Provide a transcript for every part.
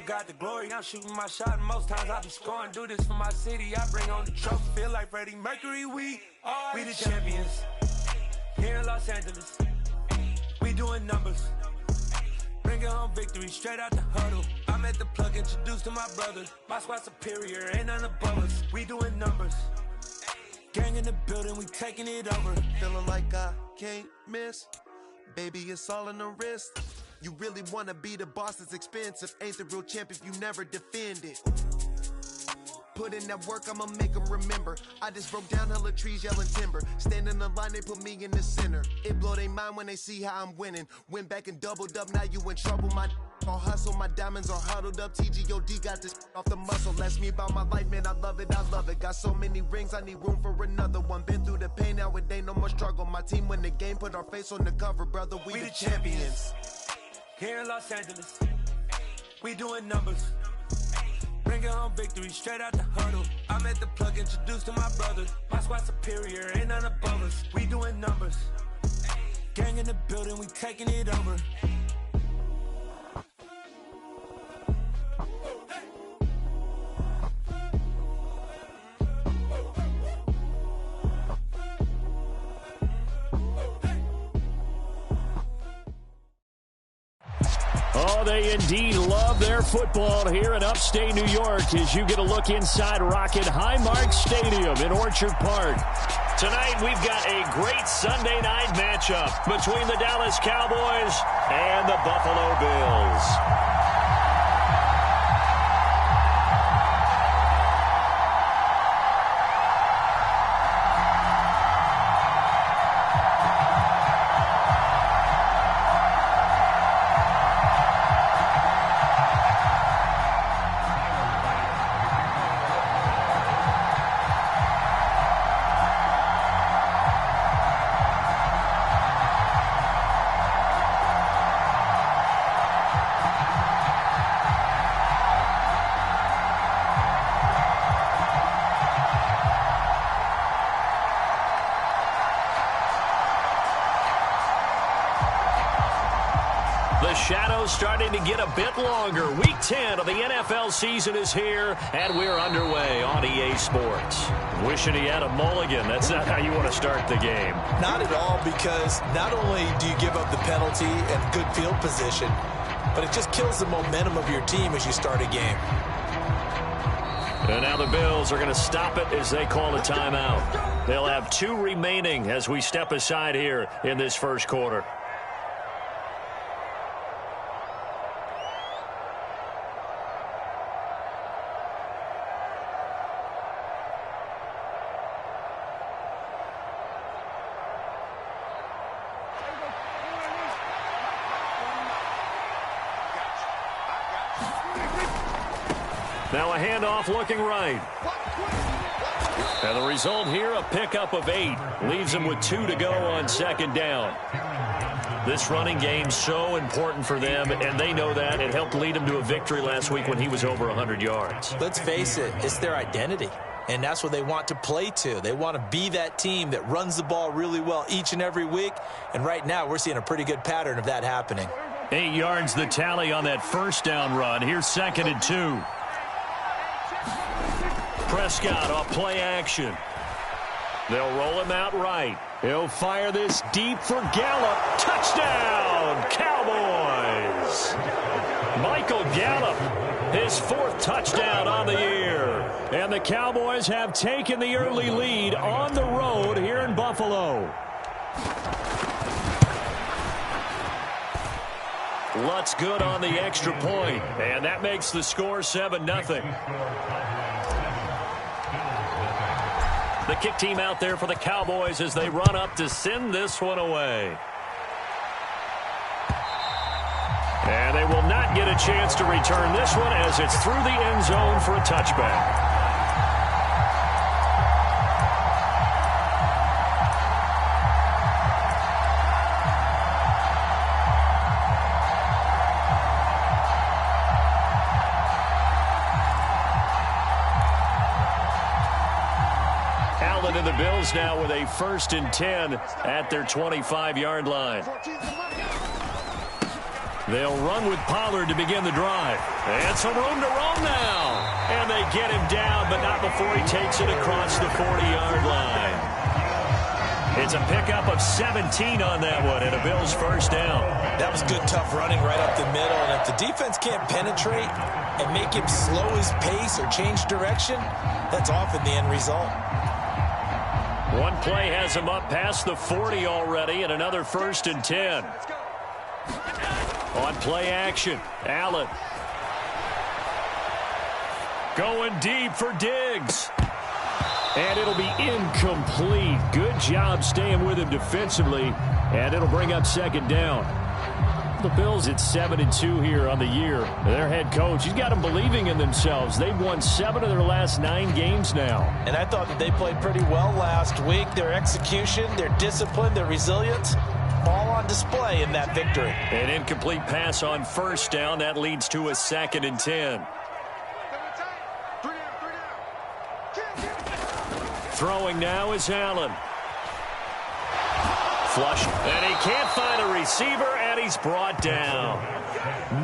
got the glory. I'm shooting my shot, and most times I be scoring. Do this for my city. I bring on the trophy. Feel like Freddie Mercury. We the champions here in Los Angeles. We doing numbers. Bringing home victory straight out the huddle. I'm at the plug, introduced to my brothers. My squad superior, ain't none above us. We doing numbers. Gang in the building, we taking it over. Feeling like I can't miss. Baby, it's all in the wrist. You really wanna be the boss, it's expensive. Ain't the real champ if you never defend it. Put in that work, I'ma make them remember. I just broke down hella trees, yelling timber. Stand in the line, they put me in the center. It blow their mind when they see how I'm winning. Went back and doubled up, now you in trouble. My all hustle, my diamonds are huddled up. TGOD got this off the muscle. That's me about my life, man, I love it, I love it. Got so many rings, I need room for another one. Been through the pain, now it ain't no more struggle. My team win the game, put our face on the cover, brother, we the champions. Here in Los Angeles, we doing numbers. Bringing home victory straight out the huddle. I'm at the plug, introduced to my brothers. My squad superior, ain't none above us. We doing numbers. Gang in the building, we taking it over. Oh, they indeed love their football here in upstate New York as you get a look inside Rocket Highmark Stadium in Orchard Park. Tonight, we've got a great Sunday night matchup between the Dallas Cowboys and the Buffalo Bills. The shadow's starting to get a bit longer. Week 10 of the NFL season is here, and we're underway on EA Sports. Wishing he had a mulligan. That's not how you want to start the game. Not at all, because not only do you give up the penalty and good field position, but it just kills the momentum of your team as you start a game. And now the Bills are going to stop it as they call a timeout. They'll have 2 remaining as we step aside here in this first quarter. Now a handoff looking right. And the result here, a pickup of 8. Leaves them with 2 to go on second down. This running game's so important for them, and they know that. It helped lead them to a victory last week when he was over 100 yards. Let's face it, it's their identity. And that's what they want to play to. They want to be that team that runs the ball really well each and every week. And right now, we're seeing a pretty good pattern of that happening. 8 yards the tally on that first down run. Here's 2nd and 2. Prescott off play action. They'll roll him out right. He'll fire this deep for Gallup. Touchdown, Cowboys! Michael Gallup, his 4th touchdown on the year. And the Cowboys have taken the early lead on the road here in Buffalo. Lutz good on the extra point, and that makes the score 7-0. The kick team out there for the Cowboys as they run up to send this one away. And they will not get a chance to return this one as it's through the end zone for a touchback. And the Bills now with a 1st and 10 at their 25-yard line. They'll run with Pollard to begin the drive. And some room to roam now. And they get him down, but not before he takes it across the 40-yard line. It's a pickup of 17 on that one, and a Bills first down. That was good, tough running right up the middle. And if the defense can't penetrate and make him slow his pace or change direction, that's often the end result. One play has him up past the 40 already, and another 1st and 10. On play action, Allen. Going deep for Diggs. And it'll be incomplete. Good job staying with him defensively, and it'll bring up 2nd down. The Bills at 7-2 here on the year. Their head coach, he's got them believing in themselves. They've won 7 of their last 9 games now. And I thought that they played pretty well last week. Their execution, their discipline, their resilience, all on display in that victory. An incomplete pass on 1st down. That leads to a 2nd and 10. Throwing now is Allen. Flush, and he can't find a receiver, and he's brought down.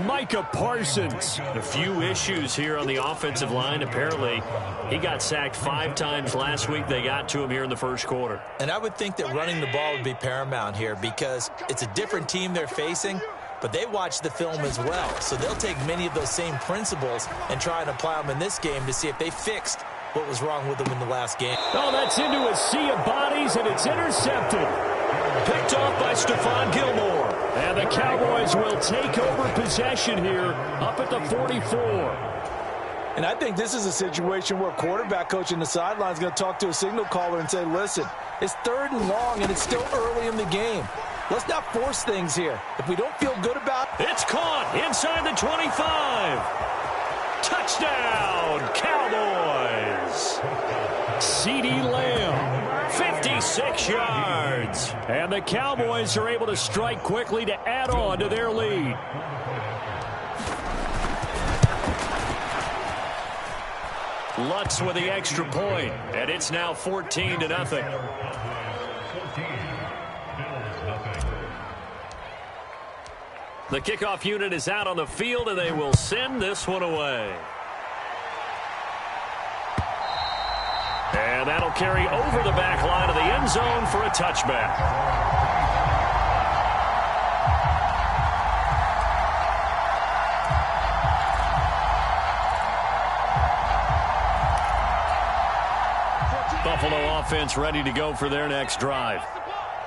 Micah Parsons. A few issues here on the offensive line. Apparently, he got sacked 5 times last week. They got to him here in the 1st quarter. And I would think that running the ball would be paramount here because it's a different team they're facing, but they watch the film as well. So they'll take many of those same principles and try and apply them in this game to see if they fixed what was wrong with them in the last game. Oh, that's into a sea of bodies, and it's intercepted. Picked off by Stephon Gilmore. And the Cowboys will take over possession here up at the 44. And I think this is a situation where quarterback coach in the sideline is going to talk to a signal caller and say, listen, it's 3rd and long, and it's still early in the game. Let's not force things here. If we don't feel good about it. It's caught inside the 25. Touchdown, Cowboys. CeeDee Lamb, 56 yards. And the Cowboys are able to strike quickly to add on to their lead. Lutz with the extra point, and it's now 14-0. The kickoff unit is out on the field, and they will send this one away. And that'll carry over the back line of the end zone for a touchback. Buffalo offense ready to go for their next drive.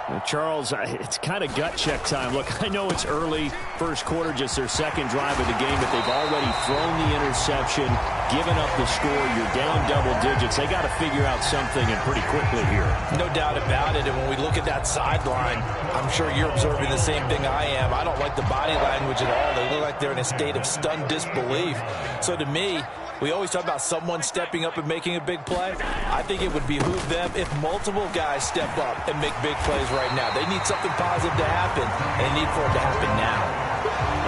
Well, Charles, it's kind of gut check time. Look, I know it's early, 1st quarter, just their 2nd drive of the game, but they've already thrown the interception, given up the score. You're down double digits. They got to figure out something, and pretty quickly here. No doubt about it. And when we look at that sideline, I'm sure you're observing the same thing I am. I don't like the body language at all. They look like they're in a state of stunned disbelief. So to me, we always talk about someone stepping up and making a big play. I think it would behoove them if multiple guys step up and make big plays right now. They need something positive to happen, and they need for it to happen now.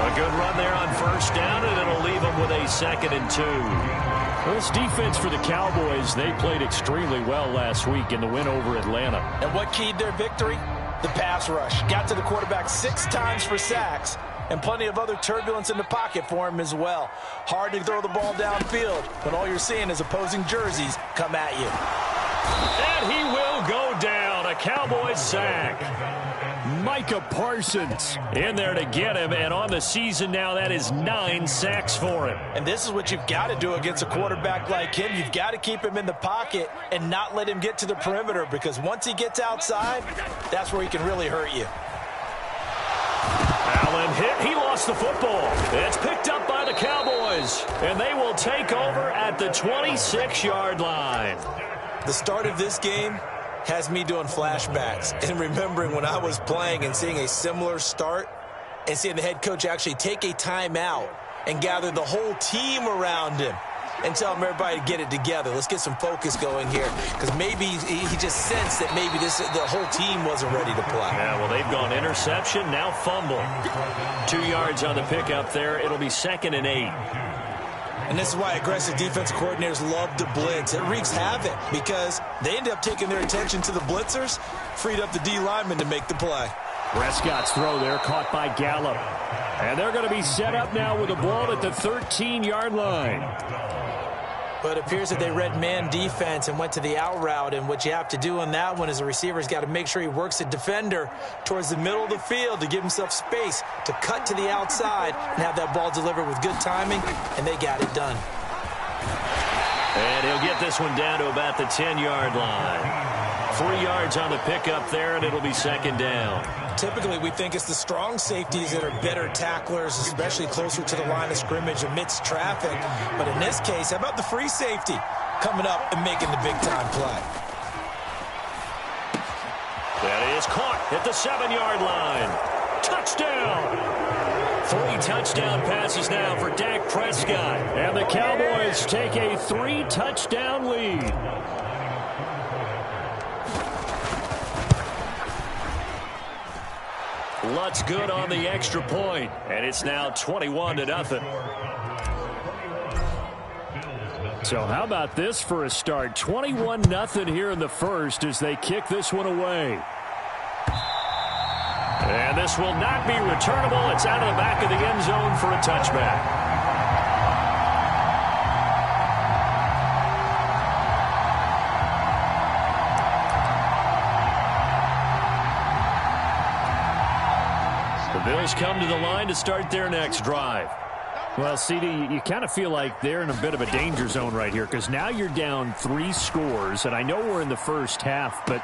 A good run there on 1st down, and it'll leave them with a 2nd and 2. Well, this defense for the Cowboys, they played extremely well last week in the win over Atlanta. And what keyed their victory? The pass rush. Got to the quarterback 6 times for sacks. And plenty of other turbulence in the pocket for him as well. Hard to throw the ball downfield when all you're seeing is opposing jerseys come at you. And he will go down. A Cowboys sack. Micah Parsons in there to get him. And on the season now, that is 9 sacks for him. And this is what you've got to do against a quarterback like him. You've got to keep him in the pocket and not let him get to the perimeter, because once he gets outside, that's where he can really hurt you. Allen hit. He lost the football. It's picked up by the Cowboys, and they will take over at the 26-yard line. The start of this game has me doing flashbacks and remembering when I was playing and seeing a similar start and seeing the head coach actually take a timeout and gather the whole team around him and tell him everybody to get it together. Let's get some focus going here, because maybe he just sensed that maybe the whole team wasn't ready to play. Yeah, well, they've gone interception, now fumble. 2 yards on the pickup there. It'll be 2nd and 8. And this is why aggressive defensive coordinators love to blitz. It wreaks havoc because they end up taking their attention to the blitzers, freed up the D lineman to make the play. Prescott's throw there caught by Gallup. And they're going to be set up now with a ball at the 13-yard line. But it appears that they read man defense and went to the out route. And what you have to do on that one is the receiver's got to make sure he works the defender towards the middle of the field to give himself space to cut to the outside and have that ball delivered with good timing, and they got it done. And he'll get this one down to about the 10-yard line. 3 yards on the pickup there, and it'll be second down. Typically, we think it's the strong safeties that are better tacklers, especially closer to the line of scrimmage amidst traffic. But in this case, how about the free safety coming up and making the big-time play? That is caught at the 7-yard line. Touchdown! 3 touchdown passes now for Dak Prescott. And the Cowboys take a 3-touchdown lead. Lutz good on the extra point, and it's now 21-0. So how about this for a start? 21-0 here in the first as they kick this one away. And this will not be returnable. It's out of the back of the end zone for a touchback. The Bills come to the line to start their next drive. Well, CD, you kind of feel like they're in a bit of a danger zone right here because now you're down 3 scores, and I know we're in the first half, but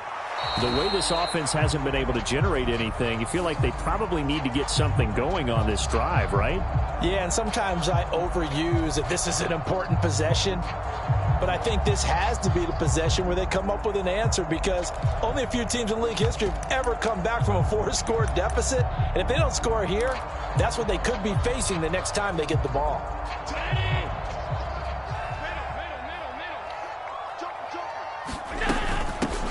the way this offense hasn't been able to generate anything, you feel like they probably need to get something going on this drive, right? Yeah, and sometimes I overuse that this is an important possession. But I think this has to be the possession where they come up with an answer because only a few teams in league history have ever come back from a 4-score deficit. And if they don't score here, that's what they could be facing the next time they get the ball.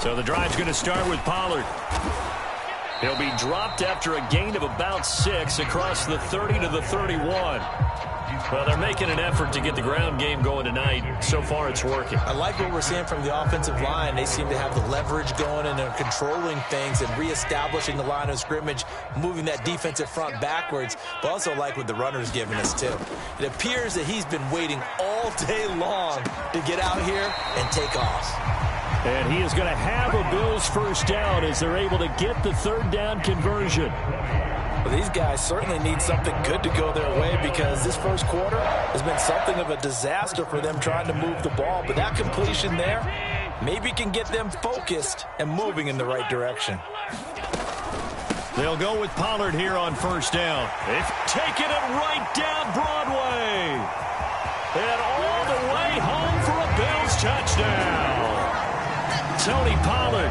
So the drive's going to start with Pollard. He'll be dropped after a gain of about 6 across the 30 to the 31. Well, they're making an effort to get the ground game going tonight. So far, it's working. I like what we're seeing from the offensive line. They seem to have the leverage going and they're controlling things and reestablishing the line of scrimmage, moving that defensive front backwards. But also like what the runner's giving us, too. It appears that he's been waiting all day long to get out here and take off. And he is going to have a Bills first down as they're able to get the 3rd down conversion. Well, these guys certainly need something good to go their way because this first quarter has been something of a disaster for them trying to move the ball. But that completion there maybe can get them focused and moving in the right direction. They'll go with Pollard here on first down. They've taken it right down Broadway. And all the way home for a Bills touchdown. Tony Pollard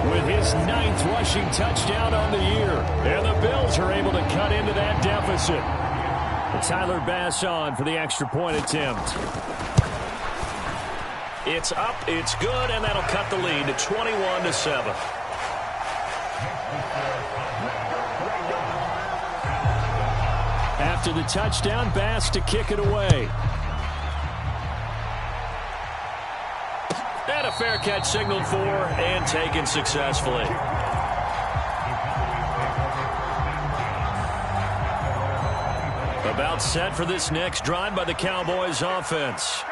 with his 9th rushing touchdown on the year. And the Bills are able to cut into that deficit. And Tyler Bass on for the extra point attempt. It's up, it's good, and that'll cut the lead to 21-7. After the touchdown, Bass to kick it away. And a fair catch signaled for and taken successfully. About set for this next drive by the Cowboys offense.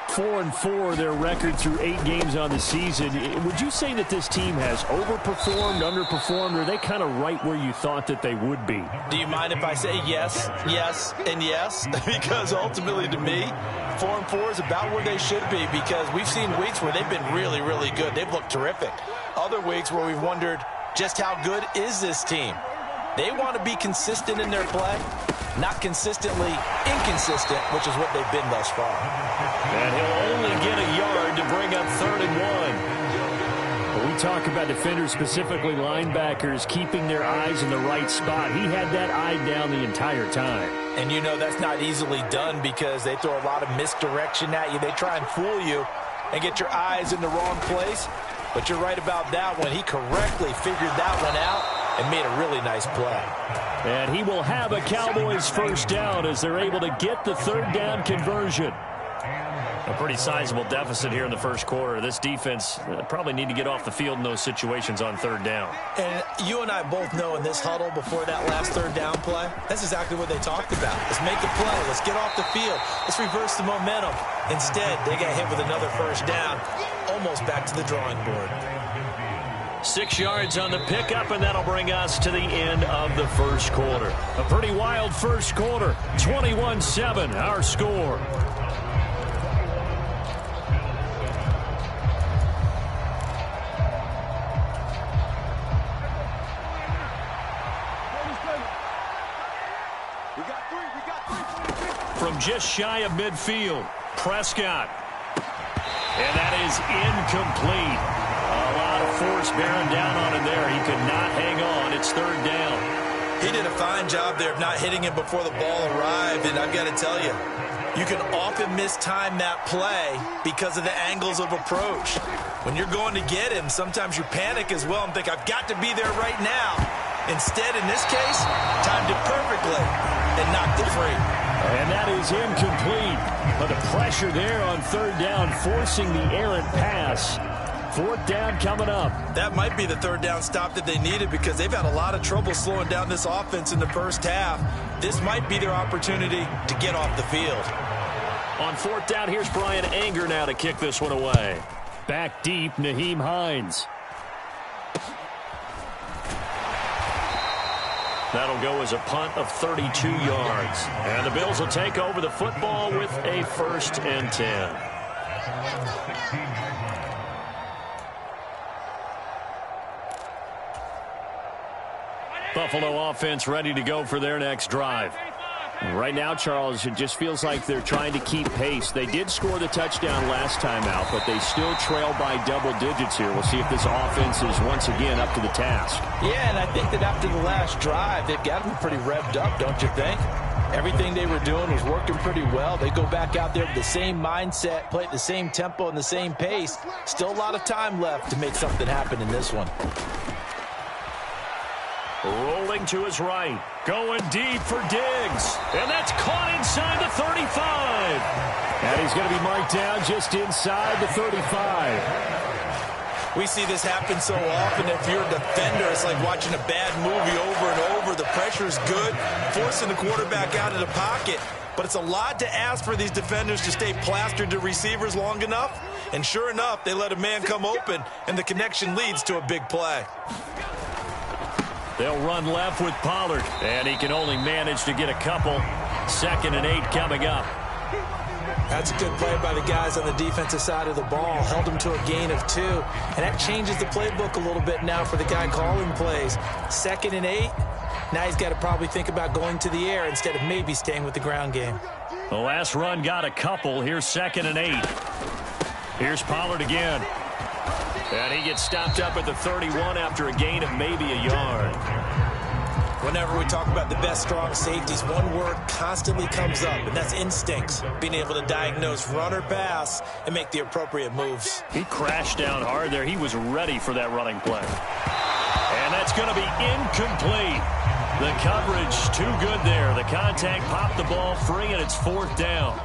4-4 their record through 8 games on the season. Would you say that this team has overperformed, underperformed, or are they kind of right where you thought that they would be? Do you mind if I say yes, yes, and yes? Because ultimately to me, 4-4 is about where they should be because we've seen weeks where they've been really, really good. They've looked terrific. Other weeks where we've wondered just how good is this team? They want to be consistent in their play, not consistently inconsistent, which is what they've been thus far. And he'll only get a yard to bring up 3rd and 1. When we talk about defenders, specifically linebackers, keeping their eyes in the right spot, he had that eye down the entire time. And you know that's not easily done because they throw a lot of misdirection at you. They try and fool you and get your eyes in the wrong place. But you're right about that one. He correctly figured that one out and made a really nice play. And he will have a Cowboys first down as they're able to get the 3rd down conversion. A pretty sizable deficit here in the first quarter. This defense probably need to get off the field in those situations on third down. And you and I both know in this huddle before that last third down play, that's exactly what they talked about. Let's make a play. Let's get off the field. Let's reverse the momentum. Instead, they got hit with another first down, almost back to the drawing board. 6 yards on the pickup, and that'll bring us to the end of the first quarter. A pretty wild first quarter. 21-7, our score. From just shy of midfield, Prescott. And that is incomplete. A lot of force bearing down on him there. He could not hang on. It's third down. He did a fine job there of not hitting him before the ball arrived, and I've got to tell you, you can often mistime that play because of the angles of approach. When you're going to get him, sometimes you panic as well and think, I've got to be there right now. Instead, in this case, timed it perfectly and knocked it free. And that is incomplete. But the pressure there on third down, forcing the errant pass. Fourth down coming up. That might be the third down stop that they needed because they've had a lot of trouble slowing down this offense in the first half. This might be their opportunity to get off the field. On fourth down, here's Brian Anger now to kick this one away. Back deep, Nyheim Hines. That'll go as a punt of 32 yards. And the Bills will take over the football with a 1st and 10. Buffalo offense ready to go for their next drive. Right now, Charles, it just feels like they're trying to keep pace. They did score the touchdown last time out, but they still trail by double digits here. We'll see if this offense is once again up to the task. Yeah, and I think that after the last drive, they've got them pretty revved up, don't you think? Everything they were doing was working pretty well. They go back out there with the same mindset, play at the same tempo and the same pace. Still a lot of time left to make something happen in this one. Rolling to his right. Going deep for Diggs. And that's caught inside the 35. And he's going to be marked down just inside the 35. We see this happen so often. If you're a defender, it's like watching a bad movie over and over. The pressure's good, forcing the quarterback out of the pocket. But it's a lot to ask for these defenders to stay plastered to receivers long enough. And sure enough, they let a man come open, and the connection leads to a big play. They'll run left with Pollard, and he can only manage to get a couple. 2nd and 8 coming up. That's a good play by the guys on the defensive side of the ball. Held him to a gain of 2, and that changes the playbook a little bit now for the guy calling plays. 2nd and 8, now he's got to probably think about going to the air instead of maybe staying with the ground game. The last run got a couple. Here's 2nd and 8. Here's Pollard again. And he gets stopped up at the 31 after a gain of maybe a yard. Whenever we talk about the best strong safeties, one word constantly comes up, and that's instincts. Being able to diagnose run or pass and make the appropriate moves. He crashed down hard there. He was ready for that running play. And that's going to be incomplete. The coverage too good there. The contact popped the ball free, and it's 4th down.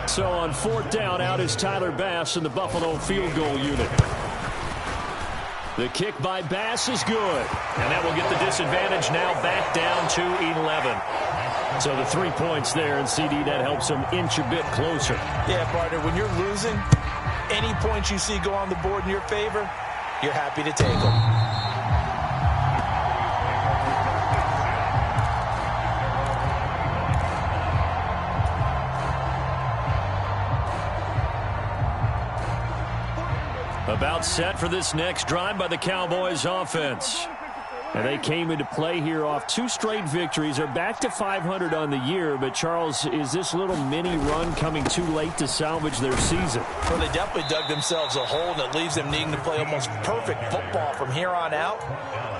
So on 4th down, out is Tyler Bass in the Buffalo field goal unit. The kick by Bass is good. And that will get the disadvantage now back down to 11. So the 3 points there, and CD, that helps them inch a bit closer. Yeah, partner, when you're losing, any points you see go on the board in your favor, you're happy to take them. About set for this next drive by the Cowboys offense. And they came into play here off 2 straight victories. They're back to 500 on the year. But, Charles, is this little mini run coming too late to salvage their season? Well, they definitely dug themselves a hole, and it leaves them needing to play almost perfect football from here on out.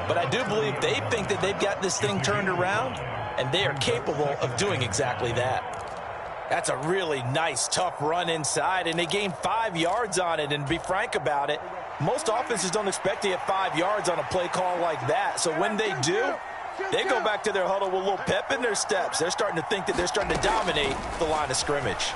But I do believe they think that they've got this thing turned around, and they are capable of doing exactly that. That's a really nice, tough run inside, and they gained 5 yards on it. And to be frank about it, most offenses don't expect to get 5 yards on a play call like that. So when they do, they go back to their huddle with a little pep in their steps. They're starting to think that they're starting to dominate the line of scrimmage.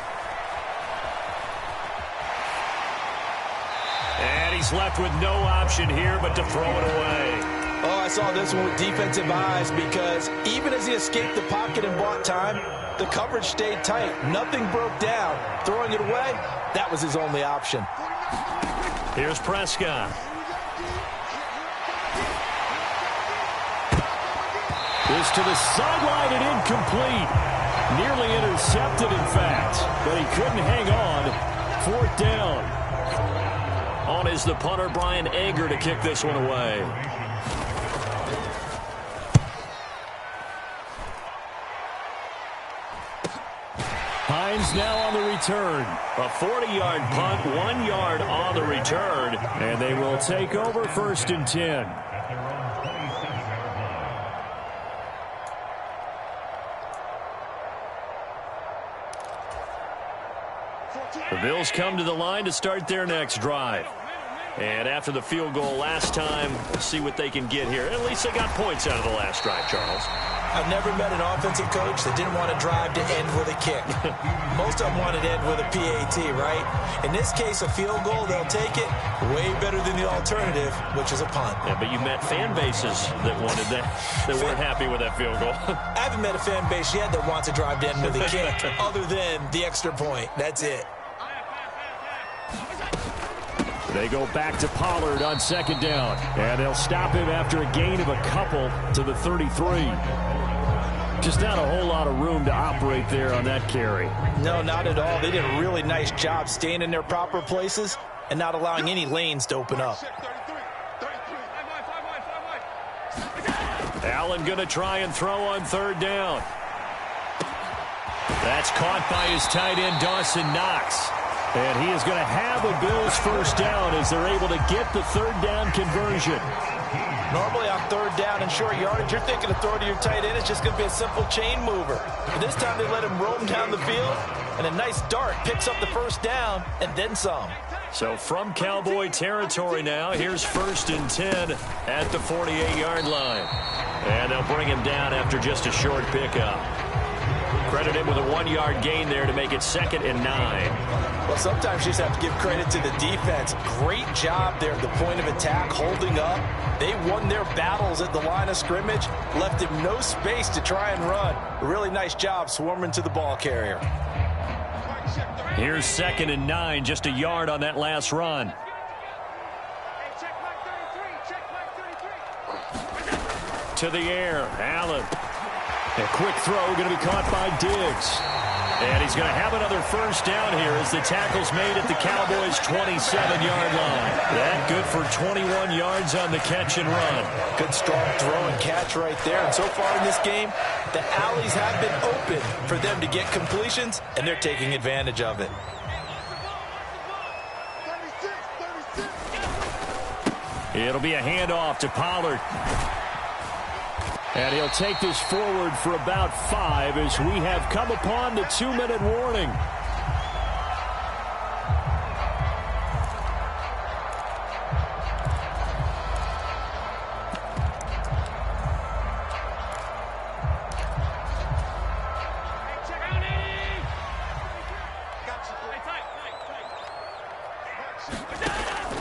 And he's left with no option here but to throw it away. Oh, I saw this one with defensive eyes because even as he escaped the pocket and bought time, the coverage stayed tight. Nothing broke down. Throwing it away, that was his only option. Here's Prescott. This to the sideline and incomplete. Nearly intercepted, in fact, but he couldn't hang on. 4th down. On is the punter, Brian Egger, to kick this one away. Hines now on the return. A 40-yard punt, 1 yard on the return, and they will take over 1st and 10. The Bills come to the line to start their next drive. And after the field goal last time, we'll see what they can get here. At least they got points out of the last drive, Charles. I've never met an offensive coach that didn't want to drive to end with a kick. Most of them wanted to end with a PAT, right? In this case, a field goal, they'll take it. Way better than the alternative, which is a punt. Yeah, but you met fan bases that wanted that, that weren't happy with that field goal. I haven't met a fan base yet that wants to drive to end with a kick, other than the extra point. That's it. They go back to Pollard on 2nd down. And they'll stop him after a gain of a couple to the 33. Just not a whole lot of room to operate there on that carry. No, not at all. They did a really nice job staying in their proper places and not allowing any lanes to open up. Allen going to try and throw on 3rd down. That's caught by his tight end, Dawson Knox. And he is going to have a Bills 1st down as they're able to get the 3rd down conversion. Normally on 3rd down and short yardage, you're thinking of throw to your tight end. It's just going to be a simple chain mover. But this time they let him roam down the field, and a nice dart picks up the 1st down and then some. So from Cowboy territory now, here's 1st and 10 at the 48-yard line. And they'll bring him down after just a short pickup. Credit him with a 1-yard gain there to make it 2nd and 9. Well, sometimes you just have to give credit to the defense. Great job there at the point of attack, holding up. They won their battles at the line of scrimmage, left him no space to try and run. A really nice job swarming to the ball carrier. Here's 2nd and 9, just a yard on that last run. To the air, Allen. A quick throw going to be caught by Diggs. And he's going to have another 1st down here as the tackle's made at the Cowboys' 27-yard line. That good for 21 yards on the catch and run. Good strong throw and catch right there. And so far in this game, the alleys have been open for them to get completions, and they're taking advantage of it. It'll be a handoff to Pollard. And he'll take this forward for about 5 as we have come upon the 2-minute warning.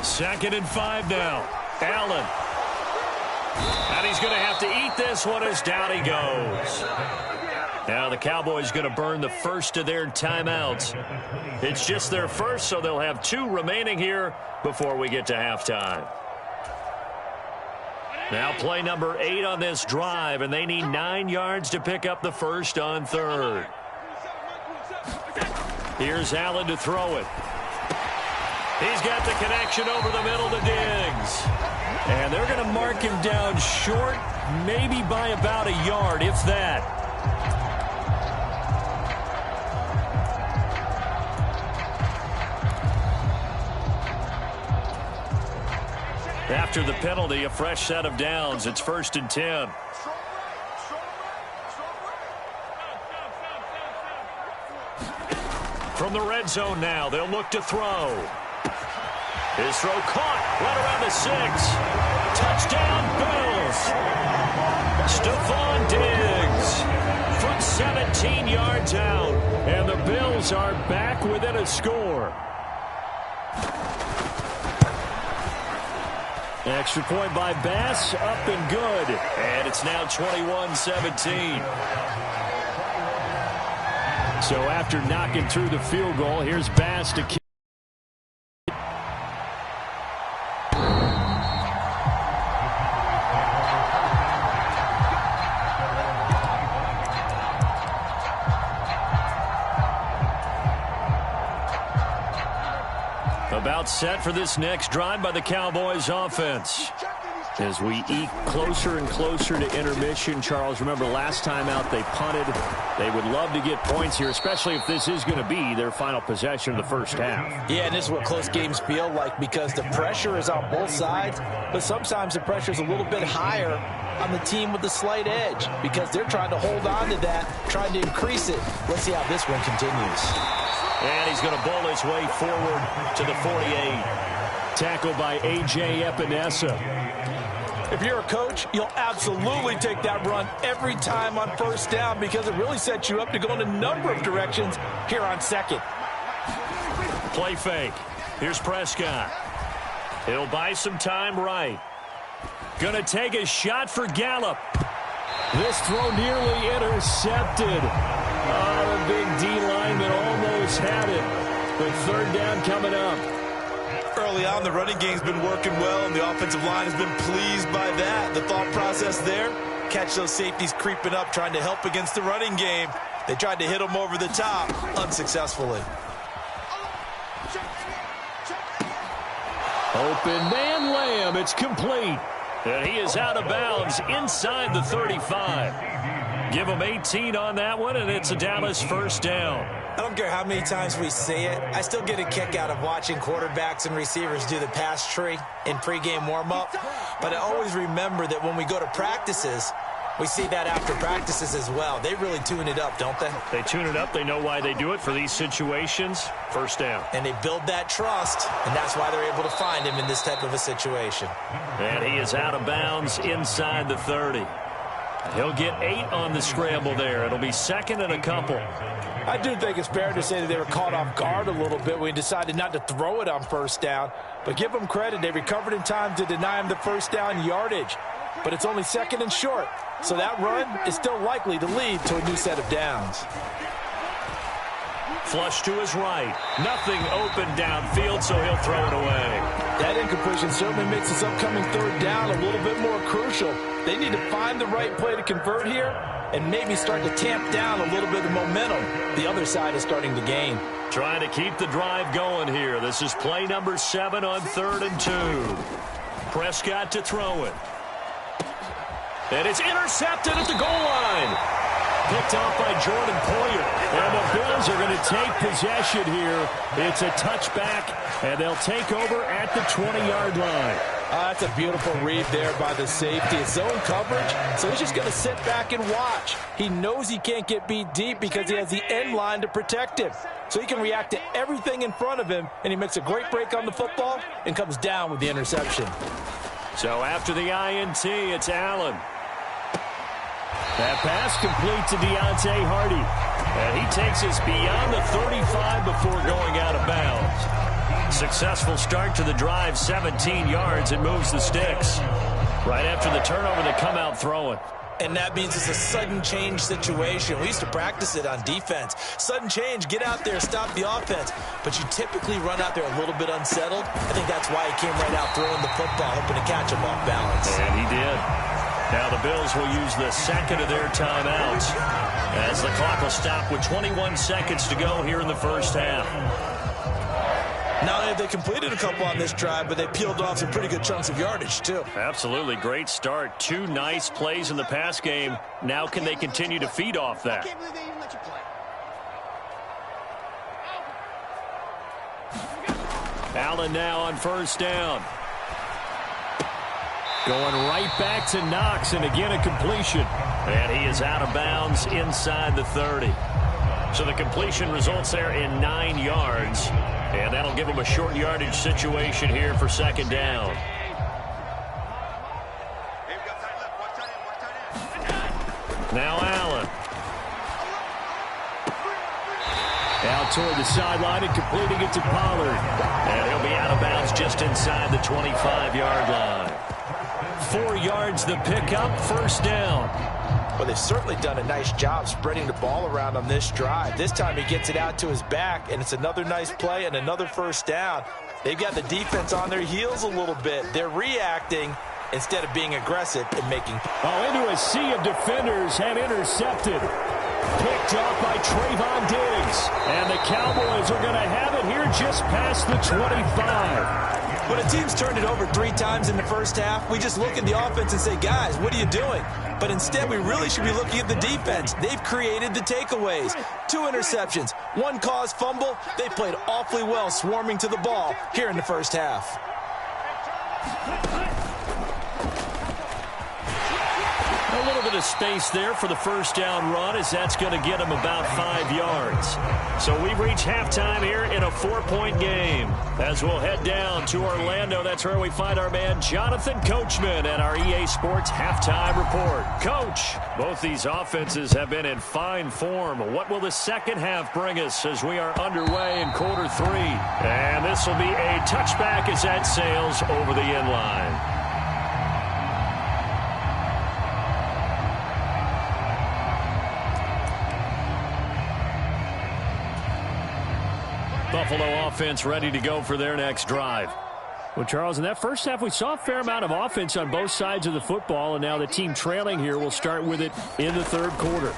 Second and 5 now. Allen. And he's going to have to eat this one as down he goes. Now the Cowboys going to burn the first of their timeouts. It's just their first, so they'll have 2 remaining here before we get to halftime. Now play number 8 on this drive, and they need 9 yards to pick up the first on 3rd. Here's Allen to throw it. He's got the connection over the middle to Diggs. And they're going to mark him down short, maybe by about a yard, if that. After the penalty, a fresh set of downs. It's 1st and 10. From the red zone now, they'll look to throw. His throw caught right around the 6. Touchdown, Bills. Stephon Diggs from 17 yards out. And the Bills are back within a score. Extra point by Bass, up and good. And it's now 21-17. So after knocking through the field goal, here's Bass to kick. About set for this next drive by the Cowboys offense. As we eke closer and closer to intermission, Charles, remember last time out they punted. They would love to get points here, especially if this is going to be their final possession of the first half. Yeah, and this is what close games feel like because the pressure is on both sides, but sometimes the pressure is a little bit higher on the team with the slight edge because they're trying to hold on to that, trying to increase it. Let's see how this one continues. And he's going to bowl his way forward to the 48. Tackled by A.J. Epinesa. If you're a coach, you'll absolutely take that run every time on first down because it really sets you up to go in a number of directions here on second. Play fake. Here's Prescott. He'll buy some time right. Gonna take a shot for Gallup. This throw nearly intercepted. Oh, the big D lineman almost had it. But third down coming up. Early on, the running game's been working well, and the offensive line has been pleased by that. The thought process there, catch those safeties creeping up, trying to help against the running game. They tried to hit them over the top, unsuccessfully. Open man Lamb, it's complete. And he is out of bounds inside the 35. Give him 18 on that one, and it's a Dallas first down. I don't care how many times we say it, I still get a kick out of watching quarterbacks and receivers do the pass tree in pregame warm-up. But I always remember that when we go to practices, we see that after practices as well. They really tune it up, don't they? They tune it up. They know why they do it for these situations. First down. And they build that trust, and that's why they're able to find him in this type of a situation. And he is out of bounds inside the 30. He'll get 8 on the scramble there. It'll be second and a couple. I do think it's fair to say that they were caught off guard a little bit when he decided not to throw it on first down. But give them credit. They recovered in time to deny him the first down yardage. But it's only second and short. So that run is still likely to lead to a new set of downs. Flush to his right. Nothing open downfield, so he'll throw it away. That incompletion certainly makes this upcoming third down a little bit more crucial. They need to find the right play to convert here and maybe start to tamp down a little bit of momentum the other side is starting to gain. Trying to keep the drive going here. This is play number 7 on 3rd and 2. Prescott to throw it. And it's intercepted at the goal line. Picked off by Jordan Poyer. And the Bills are going to take possession here. It's a touchback, and they'll take over at the 20-yard line. That's a beautiful read there by the safety. It's zone coverage, so he's just going to sit back and watch. He knows he can't get beat deep because he has the end line to protect him. So he can react to everything in front of him, and he makes a great break on the football and comes down with the interception. So after the INT, it's Allen. That pass complete to Deontay Hardy. And he takes us beyond the 35 before going out of bounds. Successful start to the drive, 17 yards, and moves the sticks. Right after the turnover, they come out throwing. And that means it's a sudden change situation. We used to practice it on defense. Sudden change, get out there, stop the offense. But you typically run out there a little bit unsettled. I think that's why he came right out throwing the football, hoping to catch him off balance. And he did. Now the Bills will use the second of their timeouts as the clock will stop with 21 seconds to go here in the first half. Not only have they completed a couple on this drive, but they peeled off some pretty good chunks of yardage, too. Absolutely. Great start. 2 nice plays in the pass game. Now can they continue to feed off that? Allen now on first down. Going right back to Knox, and again a completion. And he is out of bounds inside the 30. So the completion results there in 9 yards. And that'll give him a short yardage situation here for second down. Now Allen. Out toward the sideline and completing it to Pollard. And he'll be out of bounds just inside the 25-yard line. 4 yards the pickup, first down. Well, they've certainly done a nice job spreading the ball around on this drive. This time he gets it out to his back, and it's another nice play and another first down. They've got the defense on their heels a little bit. They're reacting instead of being aggressive and making. Oh, into a sea of defenders and intercepted. Picked off by Trayvon Diggs. And the Cowboys are going to have it here just past the 25. When a team's turned it over 3 times in the first half, we just look at the offense and say, guys, what are you doing? But instead, we really should be looking at the defense. They've created the takeaways. 2 interceptions, 1 caused fumble. They played awfully well swarming to the ball here in the first half. A little bit of space there for the first down run, as that's going to get him about 5 yards. So we've reached halftime here in a 4-point game. As we'll head down to Orlando, that's where we find our man Jonathan Coachman at our EA Sports Halftime Report. Coach, both these offenses have been in fine form. What will the second half bring us as we are underway in quarter 3? And this will be a touchback as that sails over the end line. Buffalo offense ready to go for their next drive. Well, Charles, in that first half, we saw a fair amount of offense on both sides of the football, and now the team trailing here will start with it in the third quarter.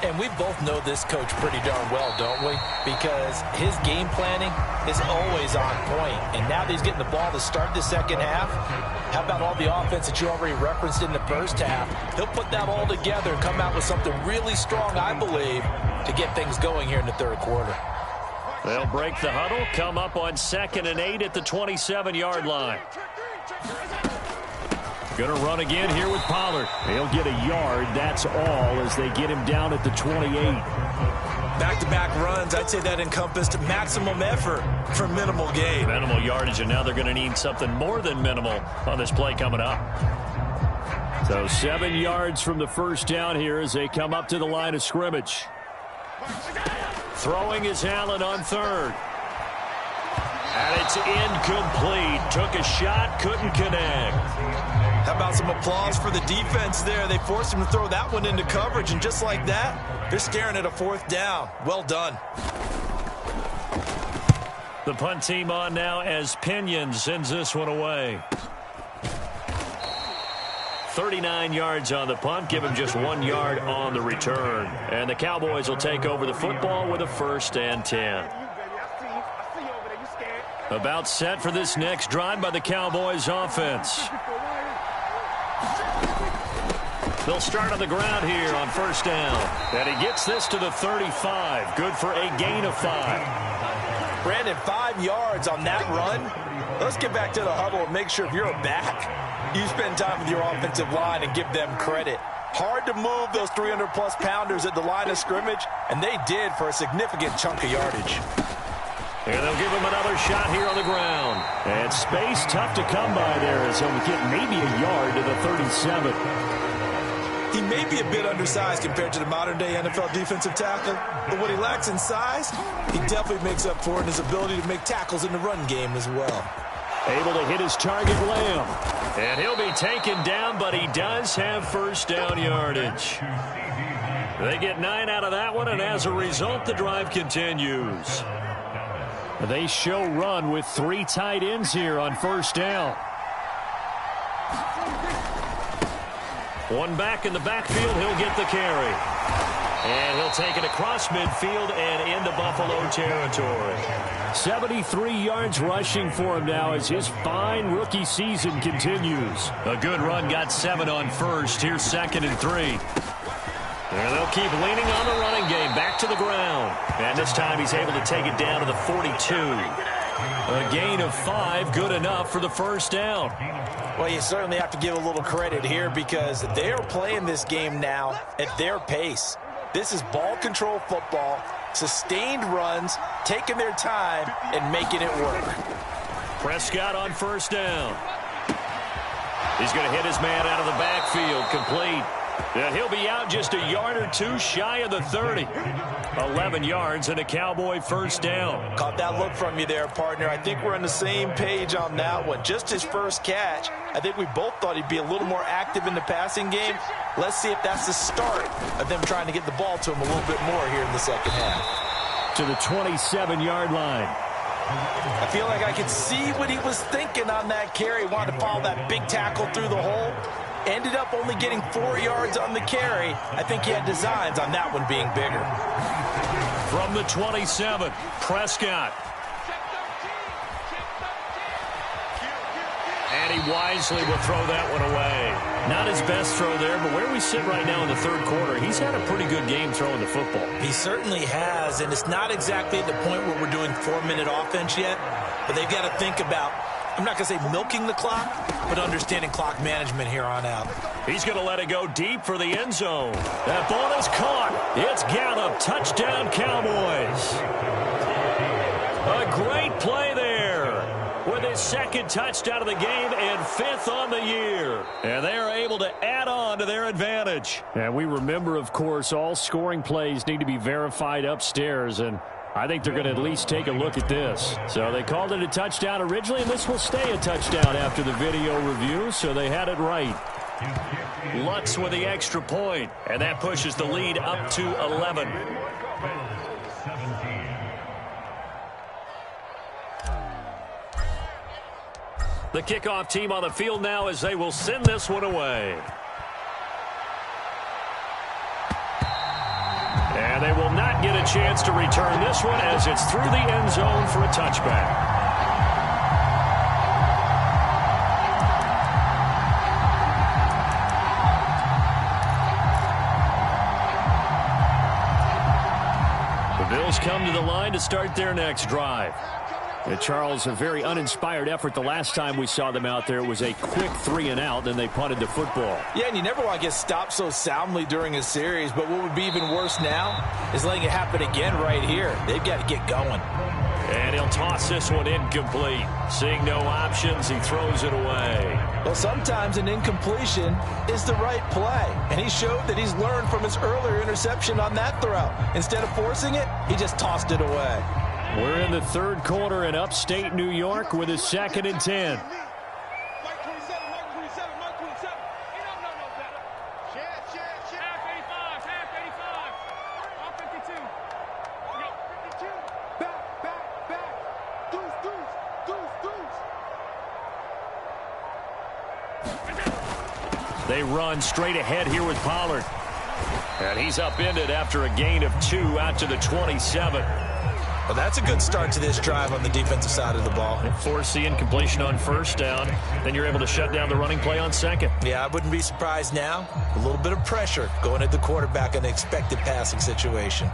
And we both know this coach pretty darn well, don't we? Because his game planning is always on point. And now that he's getting the ball to start the second half, how about all the offense that you already referenced in the first half? He'll put that all together and come out with something really strong, I believe, to get things going here in the third quarter. They'll break the huddle, come up on 2nd and 8 at the 27-yard line. Going to run again here with Pollard. He'll get a yard, that's all, as they get him down at the 28. Back-to-back runs, I'd say that encompassed maximum effort for minimal gain. Minimal yardage, and now they're going to need something more than minimal on this play coming up. So 7 yards from the first down here as they come up to the line of scrimmage. Throwing is Allen on 3rd. And it's incomplete. Took a shot, couldn't connect. How about some applause for the defense there? They forced him to throw that one into coverage, and just like that, they're staring at a 4th down. Well done. The punt team on now as Pinion sends this one away. 39 yards on the punt, give him just 1 yard on the return. And the Cowboys will take over the football with a 1st and 10. About set for this next drive by the Cowboys offense. They'll start on the ground here on 1st down. And he gets this to the 35. Good for a gain of 5. Brandon, 5 yards on that run. Let's get back to the huddle and make sure if you're a back, you spend time with your offensive line and give them credit. Hard to move those 300-plus pounders at the line of scrimmage, and they did for a significant chunk of yardage. And they'll give him another shot here on the ground. And space tough to come by there as he'll get maybe a yard to the 37. He may be a bit undersized compared to the modern-day NFL defensive tackle, but what he lacks in size, he definitely makes up for in his ability to make tackles in the run game as well. Able to hit his target, Lamb. And he'll be taken down, but he does have 1st down yardage. They get 9 out of that one, and as a result, the drive continues. They show run with 3 tight ends here on 1st down. One back in the backfield, he'll get the carry. And he'll take it across midfield and into Buffalo territory. 73 yards rushing for him now as his fine rookie season continues. A good run, got 7 on 1st. Here's 2nd and 3. And they'll keep leaning on the running game. Back to the ground. And this time he's able to take it down to the 42. A gain of 5, good enough for the 1st down. Well, you certainly have to give a little credit here because they are playing this game now at their pace. This is ball control football, sustained runs, taking their time, and making it work. Prescott on 1st down. He's going to hit his man out of the backfield, complete. And he'll be out just a yard or two shy of the 30. 11 yards and a Cowboy first down. Caught that look from you there, partner. I think we're on the same page on that one. Just his first catch. I think we both thought he'd be a little more active in the passing game. Let's see if that's the start of them trying to get the ball to him a little bit more here in the second half. To the 27-yard line. I feel like I could see what he was thinking on that carry. Wanted to follow that big tackle through the hole. Ended up only getting 4 yards on the carry. I think he had designs on that one being bigger. From the 27, Prescott. And he wisely will throw that one away. Not his best throw there, but where we sit right now in the third quarter, he's had a pretty good game throwing the football. He certainly has, and it's not exactly at the point where we're doing 4-minute offense yet, but they've got to think about, I'm not going to say milking the clock, but understanding clock management here on out. He's going to let it go deep for the end zone. That ball is caught. It's Gallup. Touchdown, Cowboys. A great play there with his second touchdown of the game and 5th on the year. And they are able to add on to their advantage. And we remember, of course, all scoring plays need to be verified upstairs, and I think they're going to at least take a look at this. So they called it a touchdown originally, and this will stay a touchdown after the video review, so they had it right. Lutz with the extra point, and that pushes the lead up to 11. The kickoff team on the field now as they will send this one away. And they will not get a chance to return this one as it's through the end zone for a touchback. The Bills come to the line to start their next drive. And Charles, a very uninspired effort the last time we saw them out there. It was a quick 3-and-out, then they punted the football. Yeah, and you never want to get stopped so soundly during a series, but what would be even worse now is letting it happen again right here. They've got to get going. And he'll toss this one incomplete. Seeing no options, he throws it away. Well, sometimes an incompletion is the right play, and he showed that he's learned from his earlier interception on that throw. Instead of forcing it, he just tossed it away. We're in the third quarter in upstate New York with a 2nd and 10. They run straight ahead here with Pollard. And he's upended after a gain of 2 out to the 27. Well, that's a good start to this drive on the defensive side of the ball. Force the incompletion on first down. Then you're able to shut down the running play on second. Yeah, I wouldn't be surprised now. A little bit of pressure going at the quarterback in an expected passing situation.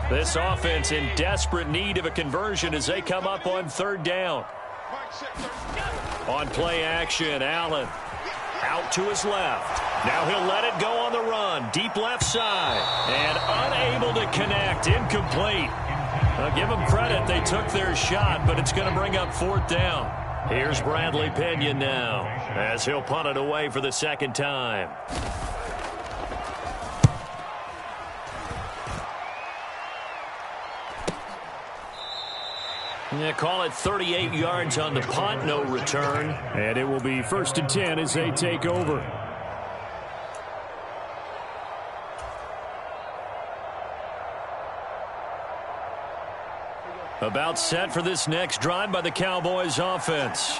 This offense in desperate need of a conversion as they come up on 3rd down. On play action, Allen out to his left. Now he'll let it go on the run. Deep left side. And unable to connect. Incomplete. I'll give them credit. They took their shot, but it's going to bring up 4th down. Here's Bradley Pinion now as he'll punt it away for the 2nd time. They call it 38 yards on the punt, no return. And it will be 1st and 10 as they take over. About set for this next drive by the Cowboys offense.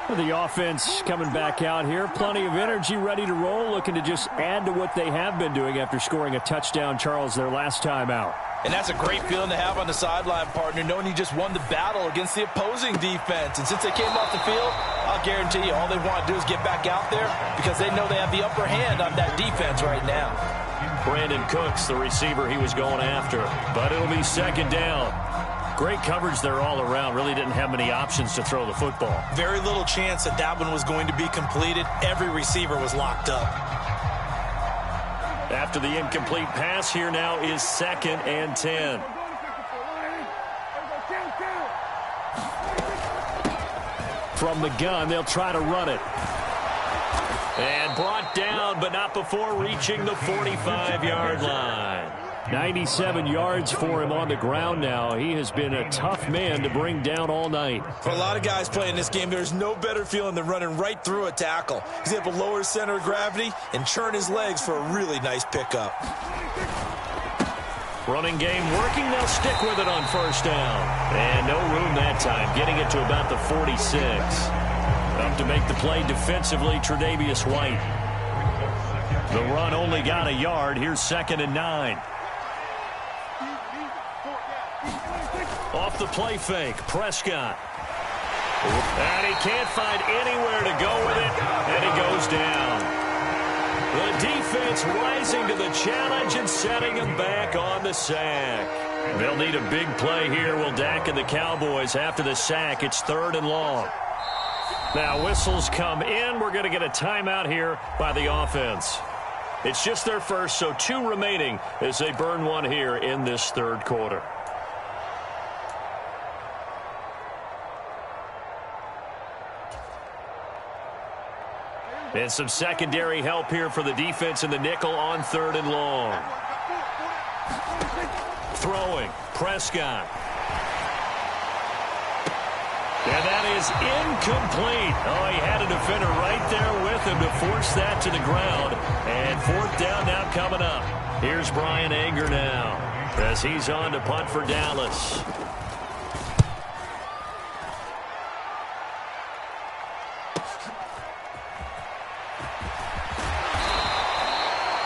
The offense coming back out here. Plenty of energy, ready to roll, looking to just add to what they have been doing after scoring a touchdown, Charles, their last time out. And that's a great feeling to have on the sideline, partner, knowing you just won the battle against the opposing defense. And since they came off the field, I'll guarantee you all they want to do is get back out there because they know they have the upper hand on that defense right now. Brandon Cooks, the receiver he was going after. But it'll be 2nd down. Great coverage there all around. Really didn't have many options to throw the football. Very little chance that that one was going to be completed. Every receiver was locked up. After the incomplete pass, here now is 2nd and 10. From the gun, they'll try to run it. And brought down, but not before reaching the 45-yard line. 97 yards for him on the ground now. He has been a tough man to bring down all night. For a lot of guys playing this game, there's no better feeling than running right through a tackle. He's able to lower his center of gravity and churn his legs for a really nice pickup. Running game working. They'll stick with it on first down. And no room that time, getting it to about the 46. Up to make the play defensively, Tre'Davious White. The run only got a yard. Here's 2nd and 9. Off the play fake, Prescott. And he can't find anywhere to go with it, and he goes down. The defense rising to the challenge and setting him back on the sack. They'll need a big play here, will Dak and the Cowboys. After the sack, it's 3rd and long. Now whistles come in. We're going to get a timeout here by the offense. It's just their first, so 2 remaining as they burn one here in this 3rd quarter. And some secondary help here for the defense in the nickel on 3rd and long. Throwing, Prescott. And that is incomplete. Oh, he had a defender right there with him to force that to the ground. And 4th down now coming up. Here's Brian Anger now as he's on to punt for Dallas.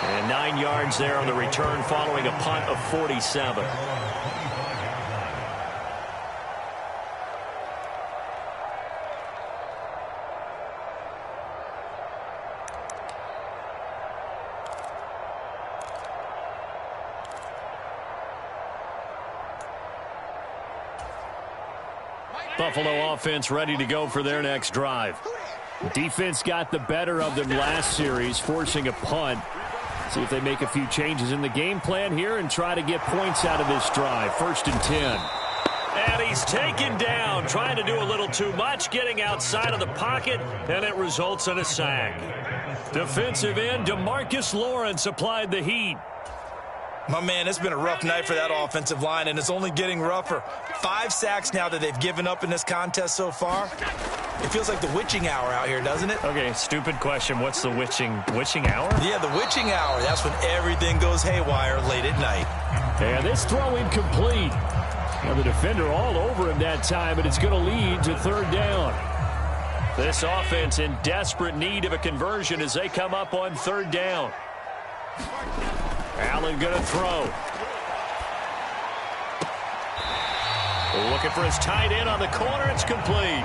And 9 yards there on the return following a punt of 47. Buffalo offense ready to go for their next drive. Defense got the better of them last series, forcing a punt. See if they make a few changes in the game plan here and try to get points out of this drive. 1st and 10. And he's taken down, trying to do a little too much, getting outside of the pocket, and it results in a sack. Defensive end DeMarcus Lawrence applied the heat. My man, it's been a rough night for that offensive line, and it's only getting rougher. 5 sacks now that they've given up in this contest so far. It feels like the witching hour out here, doesn't it? Okay, stupid question. What's the witching hour? Yeah, the witching hour. That's when everything goes haywire late at night. And this throw incomplete. Now the defender all over him that time, but it's going to lead to 3rd down. This offense in desperate need of a conversion as they come up on 3rd down. Allen going to throw. Looking for his tight end on the corner. It's complete.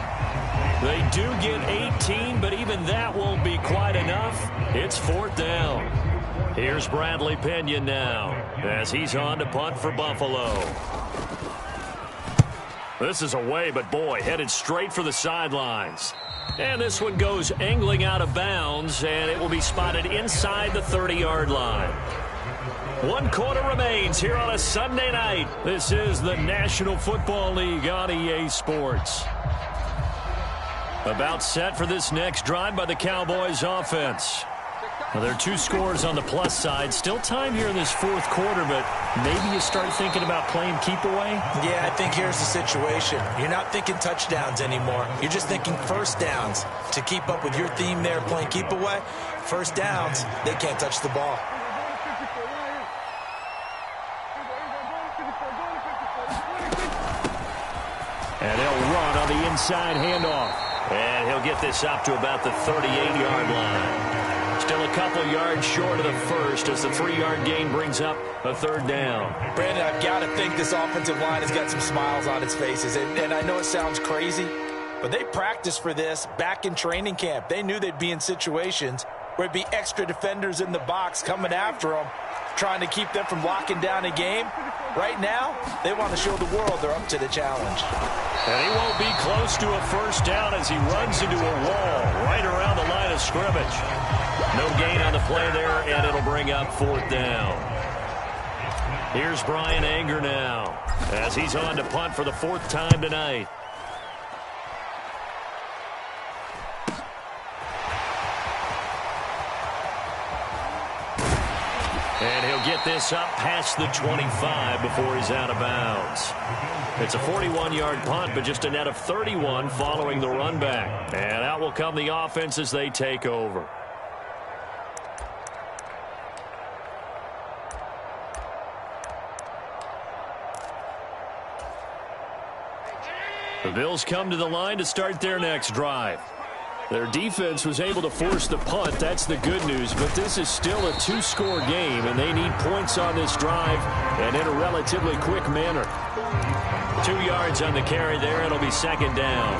They do get 18, but even that won't be quite enough. It's 4th down. Here's Bradley Pinion now as he's on to punt for Buffalo. This is away, but boy, headed straight for the sidelines. And this one goes angling out of bounds, and it will be spotted inside the 30-yard line. 1 quarter remains here on a Sunday night. This is the National Football League on EA Sports. About set for this next drive by the Cowboys offense. Now, there are 2 scores on the plus side. Still time here in this 4th quarter, but maybe you start thinking about playing keep away? Yeah, I think here's the situation. You're not thinking touchdowns anymore. You're just thinking first downs. To keep up with your theme there, playing keep away, first downs, they can't touch the ball. And they'll run on the inside handoff. And he'll get this up to about the 38-yard line. Still a couple yards short of the first as the 3-yard gain brings up a 3rd down. Brandon, I've got to think this offensive line has got some smiles on its faces. And I know it sounds crazy, but they practiced for this back in training camp. They knew they'd be in situations where it'd be extra defenders in the box coming after them, trying to keep them from locking down a game. Right now, they want to show the world they're up to the challenge. And he won't be close to a first down as he runs into a wall right around the line of scrimmage. No gain on the play there, and it'll bring up 4th down. Here's Brian Anger now as he's on to punt for the 4th time tonight. this up past the 25 before he's out of bounds. It's a 41-yard punt, but just a net of 31 following the run back. And out will come the offense as they take over. The Bills come to the line to start their next drive. Their defense was able to force the punt. That's the good news. But this is still a two-score game, and they need points on this drive and in a relatively quick manner. 2 yards on the carry there. It'll be second down.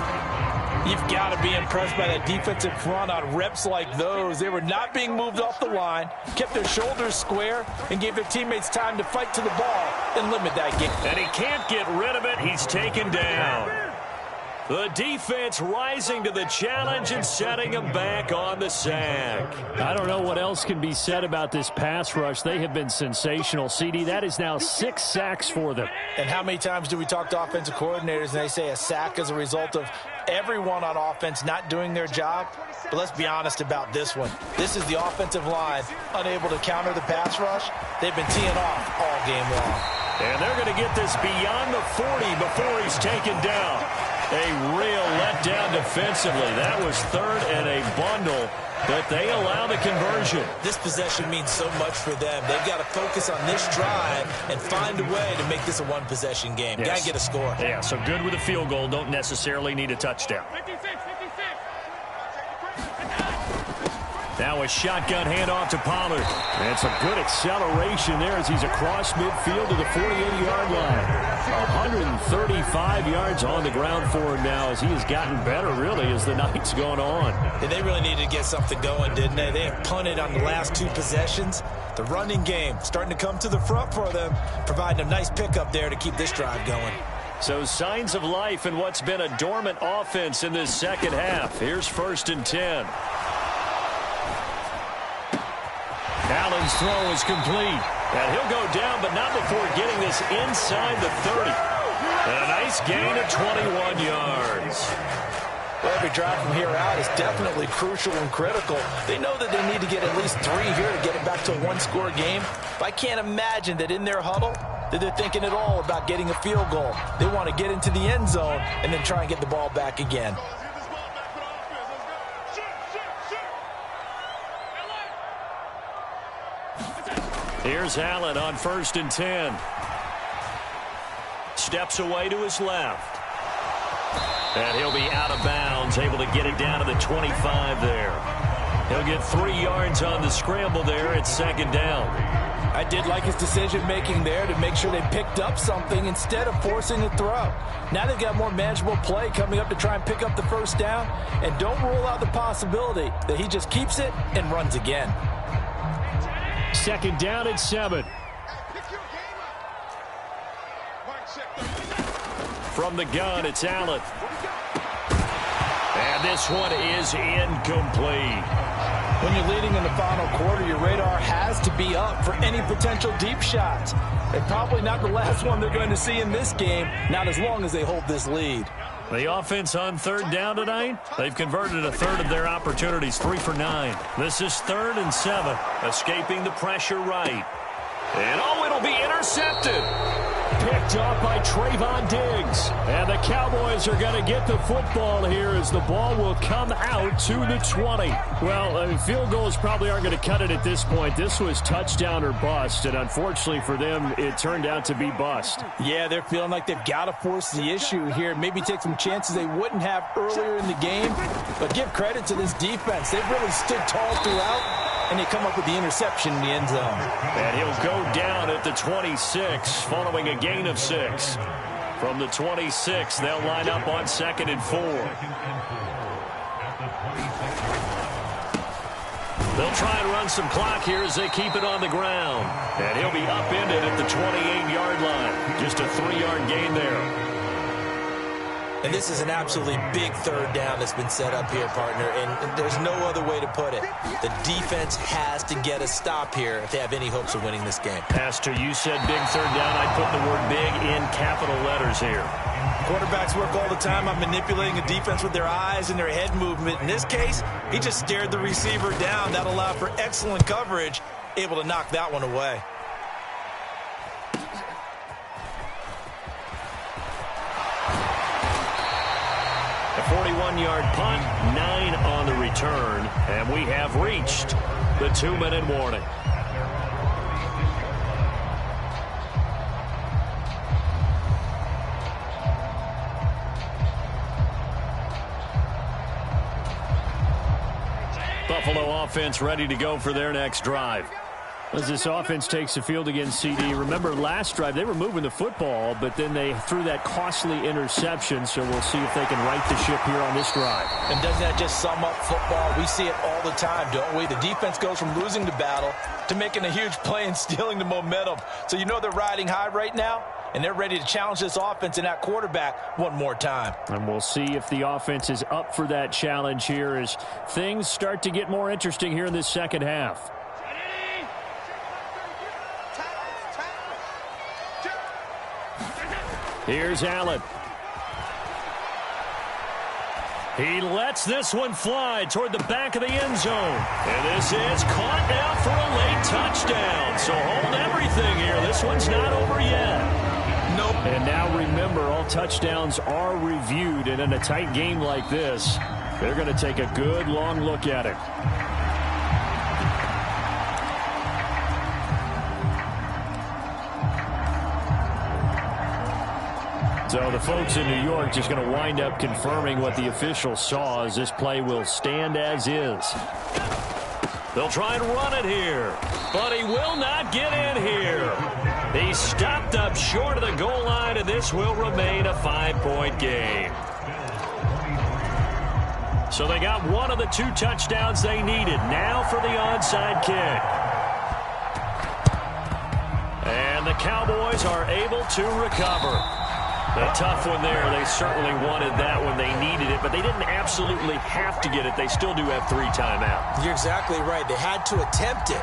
You've got to be impressed by that defensive front on reps like those. They were not being moved off the line, kept their shoulders square, and gave their teammates time to fight to the ball and limit that game. And he can't get rid of it. He's taken down. The defense rising to the challenge and setting him back on the sack. I don't know what else can be said about this pass rush. They have been sensational. CD, that is now 6 sacks for them. And how many times do we talk to offensive coordinators and they say a sack is a result of everyone on offense not doing their job? But let's be honest about this one. This is the offensive line unable to counter the pass rush. They've been teeing off all game long. And they're going to get this beyond the 40 before he's taken down. A real letdown defensively. That was third and a bundle, but they allow the conversion. This possession means so much for them. They've got to focus on this drive and find a way to make this a one-possession game. Yes. Got to get a score. Yeah, so good with a field goal. Don't necessarily need a touchdown. Now a shotgun handoff to Pollard. And some good acceleration there as he's across midfield to the 48-yard line. 135 yards on the ground for him now as he has gotten better, really, as the night's gone on. And they really needed to get something going, didn't they? They have punted on the last 2 possessions. The running game starting to come to the front for them, providing a nice pickup there to keep this drive going. So signs of life in what's been a dormant offense in this second half. Here's 1st and 10. Allen's throw is complete. And he'll go down, but not before getting this inside the 30. And a nice gain of 21 yards. Well, every drive from here out is definitely crucial and critical. They know that they need to get at least 3 here to get it back to a one-score game. But I can't imagine that in their huddle that they're thinking at all about getting a field goal. They want to get into the end zone and then try and get the ball back again. Here's Allen on 1st and 10. Steps away to his left. And he'll be out of bounds, able to get it down to the 25 there. He'll get 3 yards on the scramble there at 2nd down. I did like his decision-making there to make sure they picked up something instead of forcing a throw. Now they've got more manageable play coming up to try and pick up the 1st down. And don't rule out the possibility that he just keeps it and runs again. 2nd down and 7. From the gun, it's Allen. And this one is incomplete. When you're leading in the final quarter, your radar has to be up for any potential deep shots. And probably not the last one they're going to see in this game, not as long as they hold this lead. The offense on 3rd down tonight, they've converted a third of their opportunities, 3 for 9. This is 3rd and 7, escaping the pressure right. And it'll be intercepted. Picked up by Trayvon Diggs. And the Cowboys are going to get the football here as the ball will come out to the 20. Well, field goals probably aren't going to cut it at this point. This was touchdown or bust, and unfortunately for them, it turned out to be bust. Yeah, they're feeling like they've got to force the issue here. Maybe take some chances they wouldn't have earlier in the game. But give credit to this defense. They've really stood tall throughout. And they come up with the interception in the end zone. And he'll go down at the 26 following a gain of 6. From the 26, they'll line up on 2nd and 4. They'll try and run some clock here as they keep it on the ground. And he'll be upended at the 28-yard line. Just a 3-yard gain there. And this is an absolutely big 3rd down that's been set up here, partner, and there's no other way to put it. The defense has to get a stop here if they have any hopes of winning this game. Pastor, you said big 3rd down. I put the word big in capital letters here. Quarterbacks work all the time on manipulating a defense with their eyes and their head movement. In this case, he just stared the receiver down. That allowed for excellent coverage, able to knock that one away. 1-yard punt, 9 on the return, and we have reached the 2-minute warning. Buffalo offense ready to go for their next drive. As this offense takes the field against CD, remember last drive they were moving the football, but then they threw that costly interception, so we'll see if they can right the ship here on this drive. And doesn't that just sum up football? We see it all the time, don't we? The defense goes from losing the battle to making a huge play and stealing the momentum. So you know they're riding high right now, and they're ready to challenge this offense and that quarterback one more time. And we'll see if the offense is up for that challenge here as things start to get more interesting here in this second half. Here's Allen. He lets this one fly toward the back of the end zone. And this is caught now for a late touchdown. So hold everything here. This one's not over yet. Nope. And now remember, all touchdowns are reviewed. And in a tight game like this, they're going to take a good long look at it. So the folks in New York just going to wind up confirming what the officials saw as this play will stand as is. They'll try and run it here, but he will not get in here. He stopped up short of the goal line, and this will remain a 5-point game. So they got one of the 2 touchdowns they needed. Now for the onside kick. And the Cowboys are able to recover. A tough one there. They certainly wanted that when they needed it, but they didn't absolutely have to get it. They still do have 3 timeouts. You're exactly right. They had to attempt it.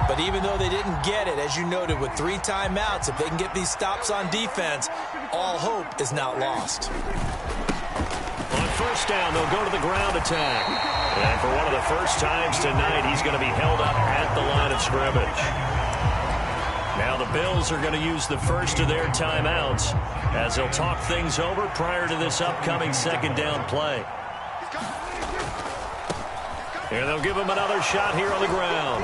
But even though they didn't get it, as you noted, with 3 timeouts, if they can get these stops on defense, all hope is not lost. On first down, they'll go to the ground attack. And for one of the first times tonight, he's going to be held up at the line of scrimmage. Now the Bills are going to use the first of their timeouts as they'll talk things over prior to this upcoming second down play. And they'll give him another shot here on the ground.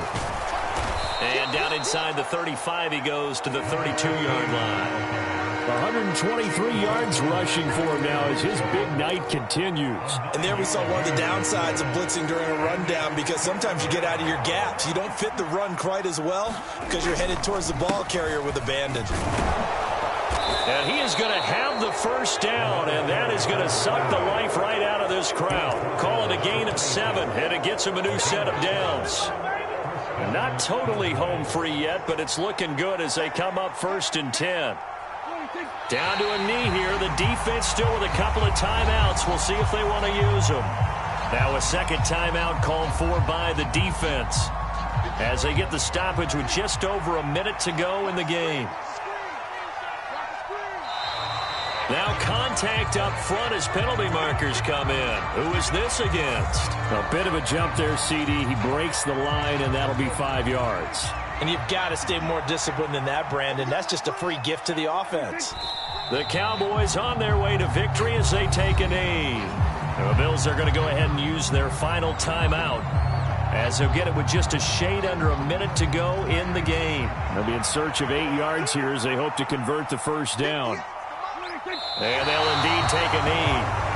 And down inside the 35, he goes to the 32-yard line. 123 yards rushing for him now as his big night continues. And there we saw one of the downsides of blitzing during a rundown, because sometimes you get out of your gaps. You don't fit the run quite as well because you're headed towards the ball carrier with abandon. And he is going to have the first down, and that is going to suck the life right out of this crowd. Call it a gain of 7, and it gets him a new set of downs. Not totally home free yet, but it's looking good as they come up 1st and 10. Down to a knee here. The defense still with a couple of timeouts. We'll see if they want to use them. Now a second timeout called for by the defense as they get the stoppage with just over a minute to go in the game. Now contact up front as penalty markers come in. Who is this against? A bit of a jump there, CD. He breaks the line, and that'll be 5 yards. And you've got to stay more disciplined than that, Brandon. That's just a free gift to the offense. The Cowboys on their way to victory as they take a knee. And the Bills are going to go ahead and use their final timeout as they'll get it with just a shade under a minute to go in the game. They'll be in search of 8 yards here as they hope to convert the first down. And they'll indeed take a knee.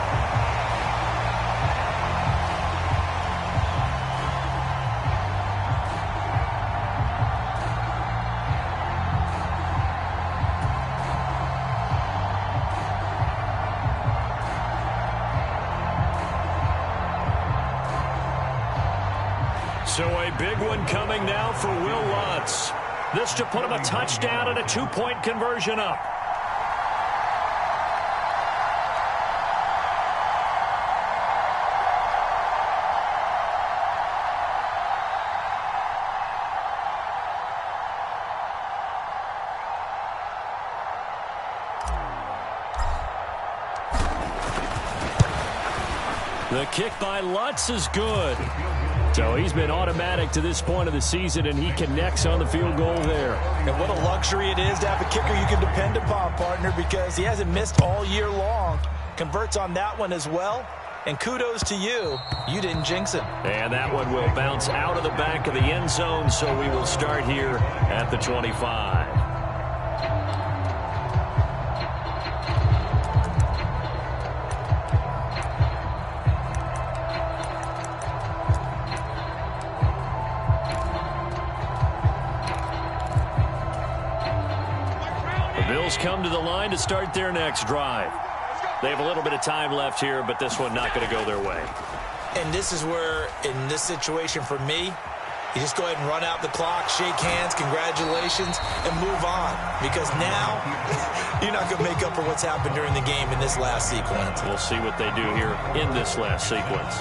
So a big one coming now for Will Lutz. This to put him a touchdown and a 2-point conversion up. The kick by Lutz is good. So he's been automatic to this point of the season, and he connects on the field goal there. And what a luxury it is to have a kicker you can depend upon, partner, because he hasn't missed all year long. Converts on that one as well. And kudos to you. You didn't jinx him. And that one will bounce out of the back of the end zone, so we will start here at the 25. Bills come to the line to start their next drive. They have a little bit of time left here, but this one not going to go their way. And this is where, in this situation for me, you just go ahead and run out the clock, shake hands, congratulations, and move on. Because now, you're not going to make up for what's happened during the game in this last sequence. We'll see what they do here in this last sequence.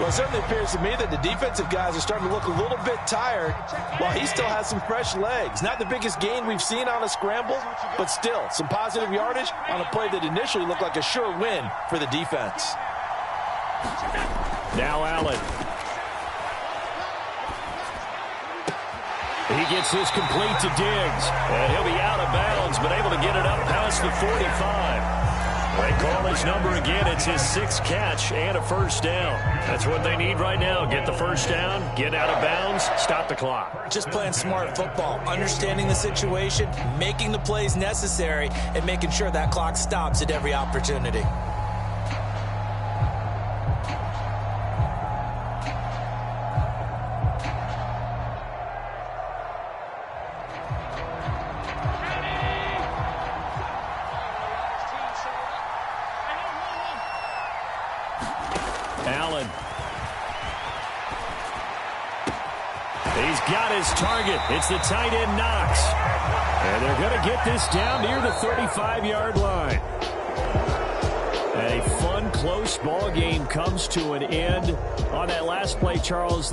Well, it certainly appears to me that the defensive guys are starting to look a little bit tired while he still has some fresh legs. Not the biggest gain we've seen on a scramble, but still some positive yardage on a play that initially looked like a sure win for the defense. Now Allen. He gets this complete to Diggs, and he'll be out of bounds, but able to get it up past the 45. They call his number again. It's his 6th catch and a first down. That's what they need right now. Get the first down, get out of bounds, stop the clock. Just playing smart football, understanding the situation, making the plays necessary, and making sure that clock stops at every opportunity. Allen. He's got his target. It's the tight end Knox. And they're going to get this down near the 35-yard line. A fun, close ball game comes to an end on that last play, Charles.